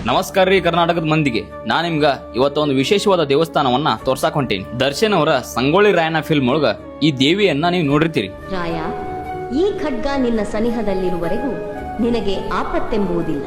ನಮಸ್ಕಾರ ರೀ ಕರ್ನಾಟಕದ ಮಂದಿಗೆ. ನಾನ್ ನಿಮ್ಗ ಇವತ್ತೊಂದು ವಿಶೇಷವಾದ ದೇವಸ್ಥಾನವನ್ನ ತೋರ್ಸಾಕ್ ಹೊಂಟೇನಿ. ದರ್ಶನ್ ಅವರ ಸಂಗೊಳ್ಳಿ ರಾಯಣ್ಣ ಫಿಲ್ಮ್ ಒಳಗ ಈ ದೇವಿಯನ್ನ ನೀವು ನೋಡಿರ್ತೀರಿ. ರಾಯ, ಈ ಖಡ್ಗ ನಿನ್ನ ಸನಿಹದಲ್ಲಿರುವವರೆಗೂ ನಿನಗೆ ಆಪತ್ತೆಂಬುವುದಿಲ್ಲ.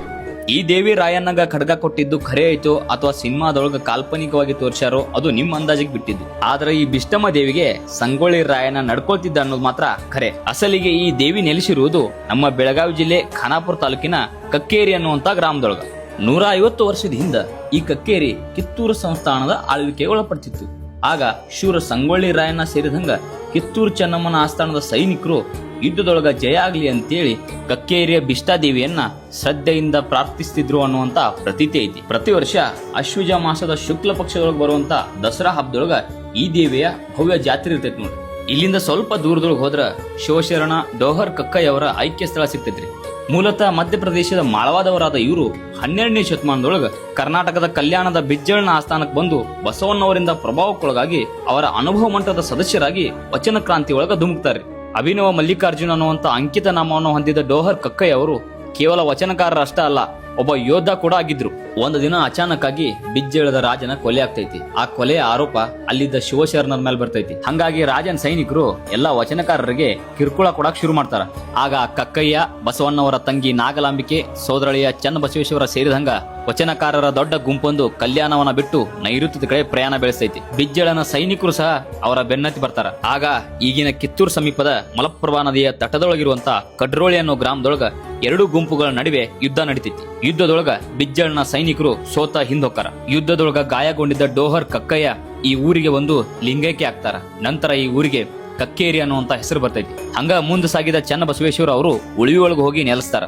ಈ ದೇವಿ ರಾಯಣ್ಣಗ ಖಡ್ಗ ಕೊಟ್ಟಿದ್ದು ಖರೆ ಆಯ್ತೋ ಅಥವಾ ಸಿನಿಮಾದೊಳಗ ಕಾಲ್ಪನಿಕವಾಗಿ ತೋರ್ಸ್ಯಾರೋ ಅದು ನಿಮ್ ಅಂದಾಜಿಗೆ ಬಿಟ್ಟಿದ್ದು. ಆದ್ರೆ ಈ ಬಿಷ್ಟಮ್ಮ ದೇವಿಗೆ ಸಂಗೊಳ್ಳಿ ರಾಯಣ್ಣ ನಡ್ಕೊಳ್ತಿದ್ದ ಅನ್ನೋದು ಮಾತ್ರ ಖರೆ. ಅಸಲಿಗೆ ಈ ದೇವಿ ನೆಲೆಸಿರುವುದು ನಮ್ಮ ಬೆಳಗಾವಿ ಜಿಲ್ಲೆ ಖಾನಾಪುರ ತಾಲೂಕಿನ ಕಕ್ಕೇರಿ ಅನ್ನುವಂತ ಗ್ರಾಮದೊಳಗ. 150 ವರ್ಷದ ಹಿಂದ ಈ ಕಕ್ಕೇರಿ ಕಿತ್ತೂರು ಸಂಸ್ಥಾನದ ಆಳ್ವಿಕೆಗೆ ಒಳಪಡ್ತಿತ್ತು. ಆಗ ಶೂರ ಸಂಗೊಳ್ಳಿ ರಾಯಣ್ಣ ಸೇರಿದಂಗ ಕಿತ್ತೂರು ಚೆನ್ನಮ್ಮನ ಆಸ್ಥಾನದ ಸೈನಿಕರು ಯುದ್ಧದೊಳಗ ಜಯ ಆಗ್ಲಿ ಅಂತೇಳಿ ಕಕ್ಕೇರಿಯ ಬಿಷ್ಟಾದೇವಿಯನ್ನ ಶ್ರದ್ಧೆಯಿಂದ ಪ್ರಾರ್ಥಿಸ್ತಿದ್ರು ಅನ್ನುವಂತ ಪ್ರತೀತಿ ಐತಿ. ಪ್ರತಿ ವರ್ಷ ಅಶ್ವಜ ಮಾಸದ ಶುಕ್ಲ ಪಕ್ಷದೊಳಗ ಬರುವಂತ ದಸರಾ ಹಬ್ಬದೊಳಗ ಈ ದೇವಿಯ ಭವ್ಯ ಜಾತ್ರೆ ಇರ್ತೈತಿ ನೋಡಿ. ಇಲ್ಲಿಂದ ಸ್ವಲ್ಪ ದೂರದೊಳಗೆ ಹೋದ್ರ ಶಿವಶರಣ ಡೋಹರ್ ಕಕ್ಕಯ್ಯ ಅವರ ಐಕ್ಯ ಸ್ಥಳ ಸಿಗ್ತೈತ್ರಿ. ಮೂಲತಃ ಮಧ್ಯಪ್ರದೇಶದ ಮಾಳವಾದವರಾದ ಇವರು 12ನೇ ಶತಮಾನದೊಳಗ ಕರ್ನಾಟಕದ ಕಲ್ಯಾಣದ ಬಿಜ್ಜಳನ ಆಸ್ಥಾನಕ್ಕೆ ಬಂದು ಬಸವಣ್ಣವರಿಂದ ಪ್ರಭಾವಕ್ಕೊಳಗಾಗಿ ಅವರ ಅನುಭವ ಮಂಟಪದ ಸದಸ್ಯರಾಗಿ ವಚನ ಕ್ರಾಂತಿ ಒಳಗ ಧುಮುಕ್ತಾರೆ. ಅಭಿನವ ಮಲ್ಲಿಕಾರ್ಜುನ ಅನ್ನುವಂತ ಅಂಕಿತ ನಾಮವನ್ನು ಹೊಂದಿದ ಡೋಹರ್ ಕಕ್ಕಯ್ಯ ಅವರು ಕೇವಲ ವಚನಕಾರರಷ್ಟ ಅಲ್ಲ, ಒಬ್ಬ ಯೋಧ ಕೂಡ ಆಗಿದ್ರು. ಒಂದು ದಿನ ಅಚಾನಕ್ ಆಗಿ ಬಿಜ್ಜಳದ ರಾಜನ ಕೊಲೆ ಆಗ್ತೈತಿ. ಆ ಕೊಲೆಯ ಆರೋಪ ಅಲ್ಲಿದ್ದ ಶಿವಶರಣರ ಮೇಲೆ ಬರ್ತೈತಿ. ಹಂಗಾಗಿ ರಾಜನ ಸೈನಿಕರು ಎಲ್ಲಾ ವಚನಕಾರರಿಗೆ ಕಿರುಕುಳ ಕೊಡಕ್ ಶುರು ಮಾಡ್ತಾರ. ಆಗ ಕಕ್ಕಯ್ಯ, ಬಸವಣ್ಣವರ ತಂಗಿ ನಾಗಲಾಂಬಿಕೆ, ಸೋದರಳಿಯ ಚನ್ನಬಸವೇಶ್ವರ ಸೇರಿದಂಗ ವಚನಕಾರರ ದೊಡ್ಡ ಗುಂಪೊಂದು ಕಲ್ಯಾಣವನ್ನ ಬಿಟ್ಟು ನೈಋತ್ಯದ ಕಡೆ ಪ್ರಯಾಣ ಬೆಳೆಸ್ತೈತಿ. ಬಿಜ್ಜಳನ ಸೈನಿಕರು ಸಹ ಅವರ ಬೆನ್ನತ್ತಿ ಬರ್ತಾರ. ಆಗ ಈಗಿನ ಕಿತ್ತೂರು ಸಮೀಪದ ಮಲಪ್ರಭಾ ನದಿಯ ತಟದೊಳಗಿರುವಂತ ಕಡ್ರೋಳಿ ಅನ್ನೋ ಗ್ರಾಮದೊಳಗ ಎರಡು ಗುಂಪುಗಳ ನಡುವೆ ಯುದ್ಧ ನಡೀತೈತಿ. ಯುದ್ಧದೊಳಗ ಬಿಜ್ಜಳನ ಸೈನಿಕರು ಸೋತ ಹಿಂದೊಕ್ಕಾರ. ಯುದ್ಧದೊಳಗ ಗಾಯಗೊಂಡಿದ್ದ ಡೋಹರ್ ಕಕ್ಕಯ್ಯ ಈ ಊರಿಗೆ ಒಂದು ಲಿಂಗೈಕ್ಯ ಆಗ್ತಾರ. ನಂತರ ಈ ಊರಿಗೆ ಕಕ್ಕೇರಿ ಅನ್ನುವಂತ ಹೆಸರು ಬರ್ತೈತಿ. ಹಂಗ ಮುಂದೆ ಸಾಗಿದ ಚನ್ನಬಸವೇಶ್ವರ ಅವರು ಉಳಿಯೊಳಗೆ ಹೋಗಿ ನೆಲೆಸ್ತಾರ.